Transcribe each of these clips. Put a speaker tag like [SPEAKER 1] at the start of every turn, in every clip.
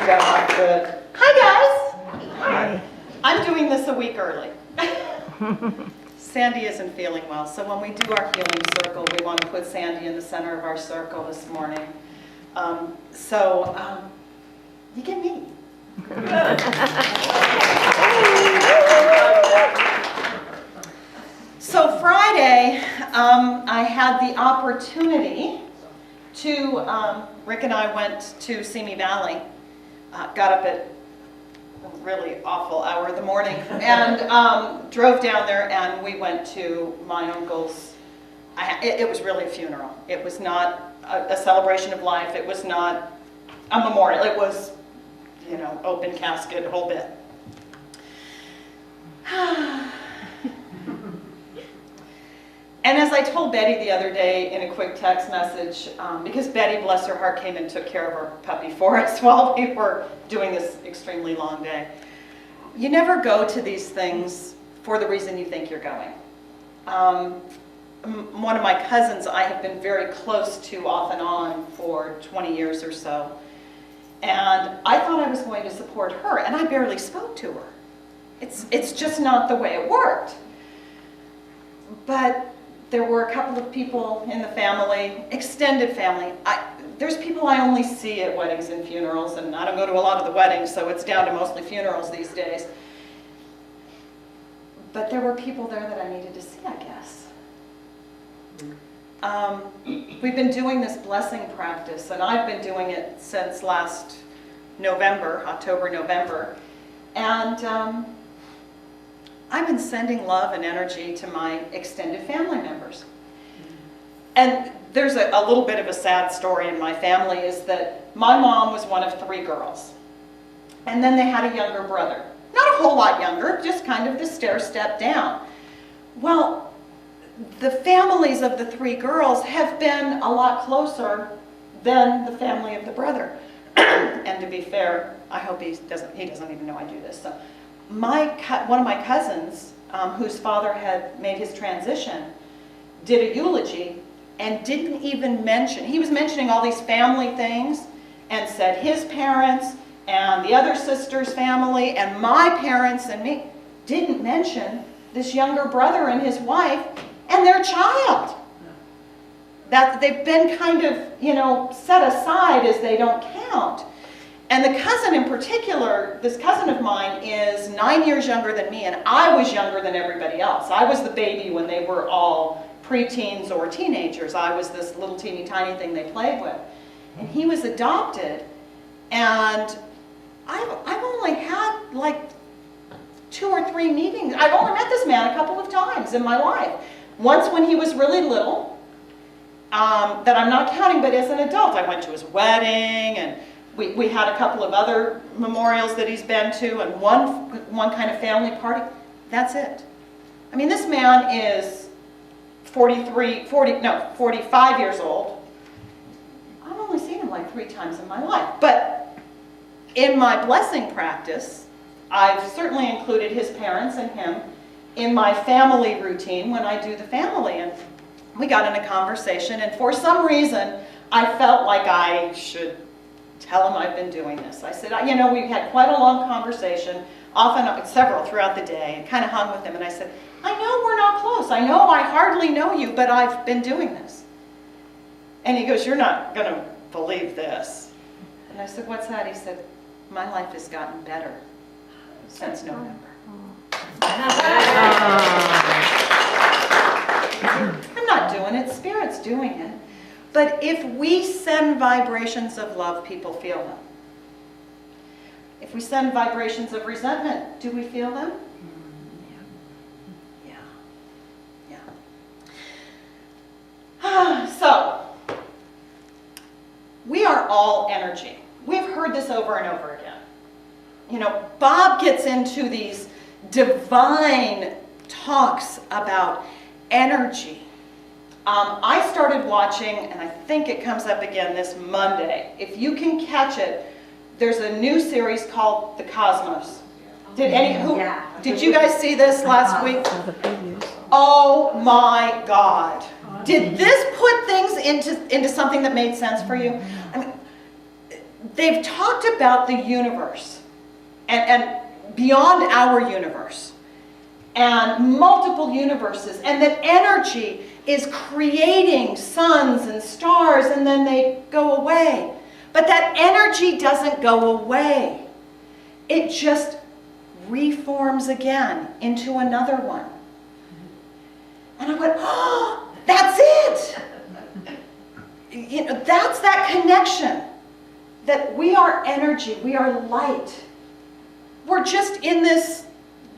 [SPEAKER 1] go. Good. Hi, guys.
[SPEAKER 2] Hi.
[SPEAKER 1] I'm doing this a week early. Sandy isn't feeling well, so when we do our healing circle, we want to put Sandy in the center of our circle this morning. You get me. So Friday, I had the opportunity to, Rick and I went to Simi Valley, got up at a really awful hour of the morning, and drove down there, and we went to my uncle's. It was really a funeral. It was not a celebration of life. It was not a memorial. It was, open casket, a whole bit. And as I told Betty the other day in a quick text message, because Betty, bless her heart, came and took care of our puppy for us while we were doing this extremely long day. You never go to these things for the reason you think you're going. One of my cousins I have been very close to off and on for 20 years or so. And I thought I was going to support her, and I barely spoke to her. It's just not the way it worked. But there were a couple of people in the family, extended family. There's people I only see at weddings and funerals, and I don't go to a lot of the weddings, so it's down to mostly funerals these days. But there were people there that I needed to see, I guess. We've been doing this blessing practice, and I've been doing it since last November, October, November. And I've been sending love and energy to my extended family members. And there's a little bit of a sad story in my family, is that my mom was one of 3 girls. And then they had a younger brother. Not a whole lot younger, just kind of the stair step down. Well, the families of the 3 girls have been a lot closer than the family of the brother. And to be fair, I hope he doesn't even know I do this. So one of my cousins, whose father had made his transition, did a eulogy and didn't even mention, he was mentioning all these family things and said his parents and the other sister's family and my parents and me, didn't mention this younger brother and his wife and their child. That they've been kind of, set aside as they don't count. And the cousin in particular, this cousin of mine, is 9 years younger than me, and I was younger than everybody else. I was the baby when they were all preteens or teenagers. I was this little teeny tiny thing they played with. And he was adopted, and I've only had like 2 or 3 meetings. I've only met this man a couple of times in my life. Once when he was really little, that I'm not counting, but as an adult, I went to his wedding, and we had a couple of other memorials that he's been to, and one kind of family party. That's it. I mean, this man is 45 years old. I've only seen him like 3 times in my life. But in my blessing practice, I've certainly included his parents and him in my family routine when I do the family. And we got in a conversation, and for some reason, I felt like I should tell him I've been doing this. I said, we had quite a long conversation, often several throughout the day, and kind of hung with him. And I said, I know we're not close. I know I hardly know you, but I've been doing this. And he goes, you're not going to believe this. And I said, what's that? He said, my life has gotten better since November. I'm not doing it. Spirit's doing it. But if we send vibrations of love, people feel them. If we send vibrations of resentment, do we feel them? Yeah. So, we are all energy. We've heard this over and over again. Bob gets into these divine talks about energy. I started watching, and I think it comes up again this Monday. If you can catch it, there's a new series called The Cosmos. Did you guys see this last week? Oh my God. Did this put things into something that made sense for you? I mean, they've talked about the universe and beyond our universe and multiple universes, and that energy is creating suns and stars and then they go away. But that energy doesn't go away. It just reforms again into another one. And I went, oh, that's it. You know, that's that connection. That we are energy, we are light. We're just in this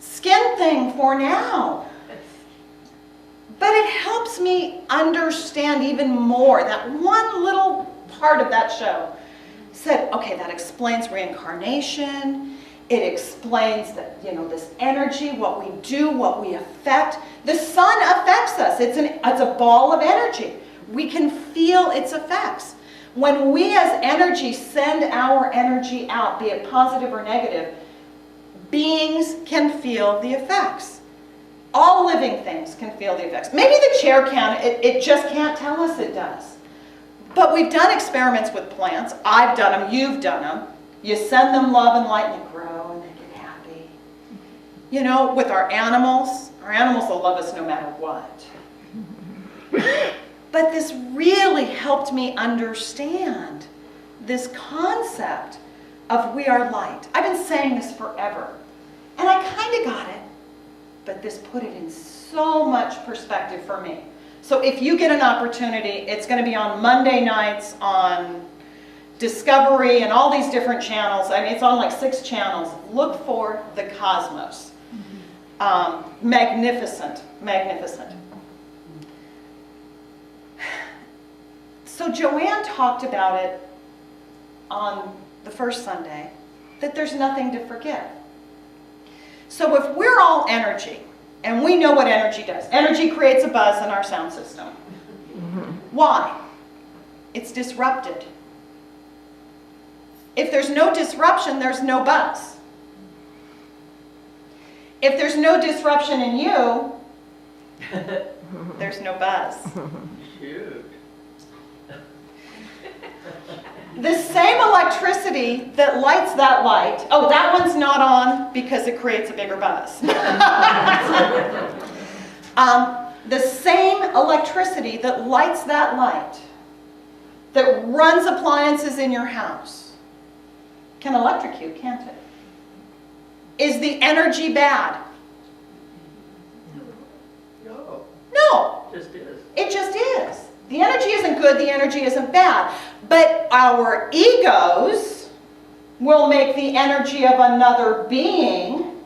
[SPEAKER 1] skin thing for now. But it helps me understand even more. That one little part of that show said, okay, that explains reincarnation. It explains that, you know, this energy, what we do, what we affect. The sun affects us. It's a ball of energy. We can feel its effects. When we as energy send our energy out, be it positive or negative, beings can feel the effects. All living things can feel the effects. Maybe the chair can, it just can't tell us it does. But we've done experiments with plants. I've done them, you've done them. You send them love and light and they grow and they get happy. You know, with our animals will love us no matter what. But this really helped me understand this concept of we are light. I've been saying this forever. And I kind of got it. But this put it in so much perspective for me. So if you get an opportunity, it's going to be on Monday nights on Discovery and all these different channels. I mean, it's on like 6 channels. Look for The Cosmos. Magnificent, magnificent. So Joanne talked about it on the first Sunday, that there's nothing to forget. So if we're all energy, and we know what energy does. Energy creates a buzz in our sound system. Why? It's disrupted. If there's no disruption, there's no buzz. If there's no disruption in you, there's no buzz.
[SPEAKER 2] Shoot.
[SPEAKER 1] The same electricity that lights that light, oh, that one's not on because it creates a bigger buzz. The same electricity that lights that light, that runs appliances in your house, can electrocute, can't it? Is the energy bad?
[SPEAKER 2] No.
[SPEAKER 1] No.
[SPEAKER 2] Just is.
[SPEAKER 1] It just is. The energy isn't good, the energy isn't bad. But our egos will make the energy of another being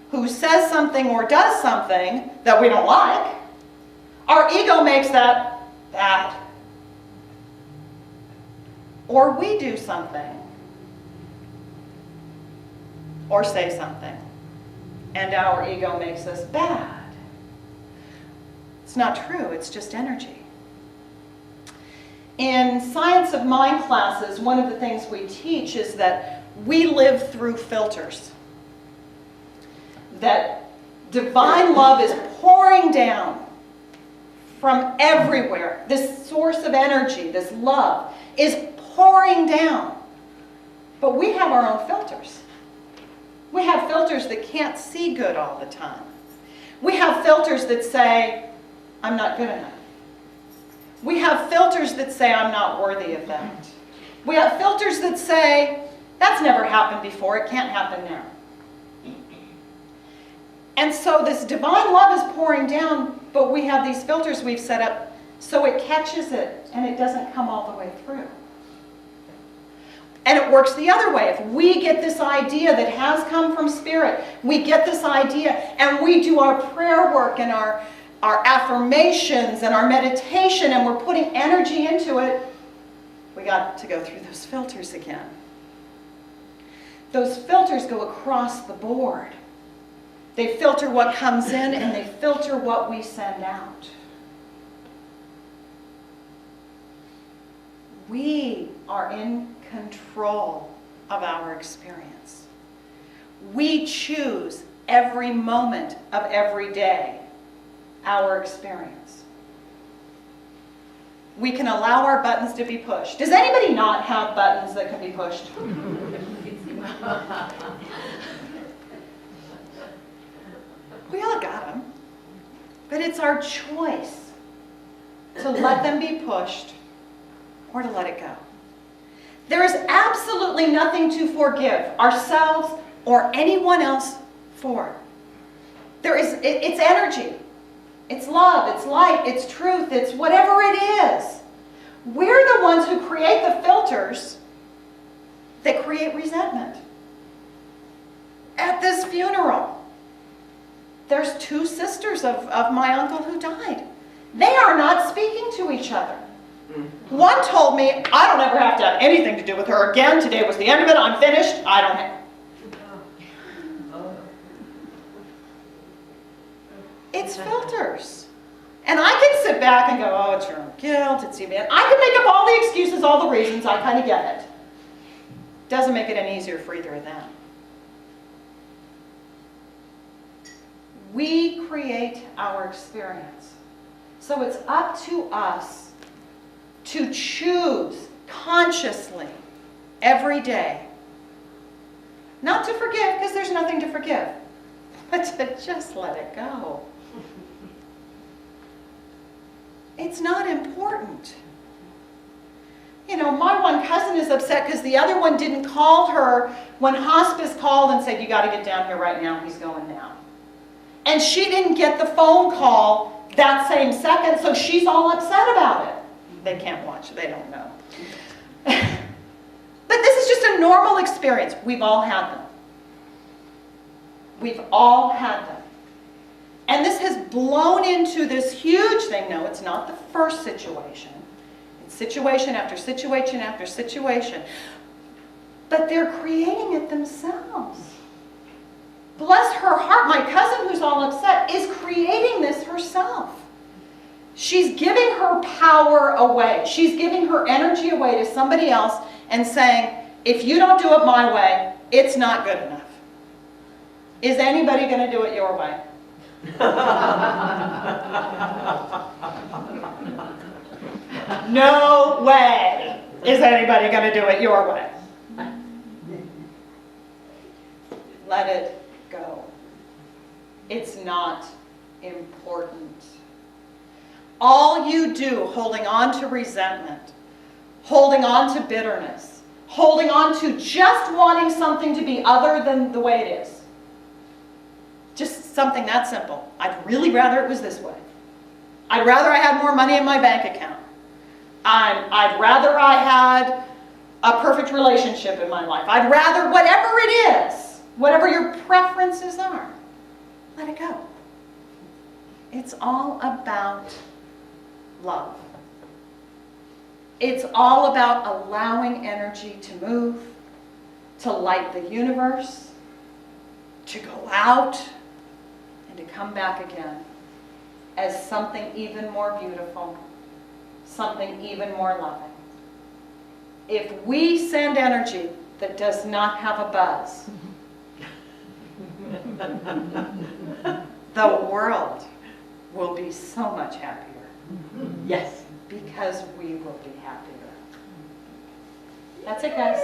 [SPEAKER 1] who says something or does something that we don't like. Our ego makes that bad. Or we do something. Or say something. And our ego makes us bad. It's not true, it's just energy. In Science of Mind classes, one of the things we teach is that we live through filters. That divine love is pouring down from everywhere. This source of energy, this love, is pouring down. But we have our own filters. We have filters that can't see good all the time. We have filters that say, I'm not good enough. We have filters that say, I'm not worthy of that. We have filters that say, that's never happened before, it can't happen now. And so this divine love is pouring down, but we have these filters we've set up so it catches it and it doesn't come all the way through. And it works the other way. If we get this idea that has come from Spirit, we get this idea and we do our prayer work and our affirmations and our meditation and we're putting energy into it, we got to go through those filters again. Those filters go across the board. They filter what comes in and they filter what we send out. We are in control of our experience. We choose every moment of every day our experience. We can allow our buttons to be pushed. Does anybody not have buttons that can be pushed? We all got them. But it's our choice to let them be pushed or to let it go. There is absolutely nothing to forgive ourselves or anyone else for. It's energy. It's love, it's light, it's truth, it's whatever it is. We're the ones who create the filters that create resentment. At this funeral, there's two sisters of my uncle who died. They are not speaking to each other. One told me, I don't ever have to have anything to do with her again. Today was the end of it. I'm finished. I don't have... It's filters. And I can sit back and go, oh, it's your own guilt. It's you. I can make up all the excuses, all the reasons. I kind of get it. Doesn't make it any easier for either of them. We create our experience. So it's up to us to choose consciously every day not to forgive, because there's nothing to forgive, but to just let it go. It's not important. You know, my one cousin is upset because the other one didn't call her when hospice called and said, you got to get down here right now, he's going now. And she didn't get the phone call that same second, so she's all upset about it. They can't watch, they don't know. But this is just a normal experience. We've all had them. We've all had them. And this has blown into this huge thing. No, it's not the first situation. It's situation after situation after situation. But they're creating it themselves. Bless her heart, my cousin who's all upset is creating this herself. She's giving her power away. She's giving her energy away to somebody else and saying, if you don't do it my way, it's not good enough. Is anybody going to do it your way? No way is anybody going to do it your way. Let it go. It's not important. All you do holding on to resentment, holding on to bitterness, holding on to just wanting something to be other than the way it is. Just something that simple. I'd really rather it was this way. I'd rather I had more money in my bank account. I'd rather I had a perfect relationship in my life. I'd rather whatever it is, whatever your preferences are, let it go. It's all about love. It's all about allowing energy to move, to light the universe, to go out, and to come back again as something even more beautiful, something even more loving. If we send energy that does not have a buzz, the world will be so much happier. Yes. Because we will be happier. That's it, guys.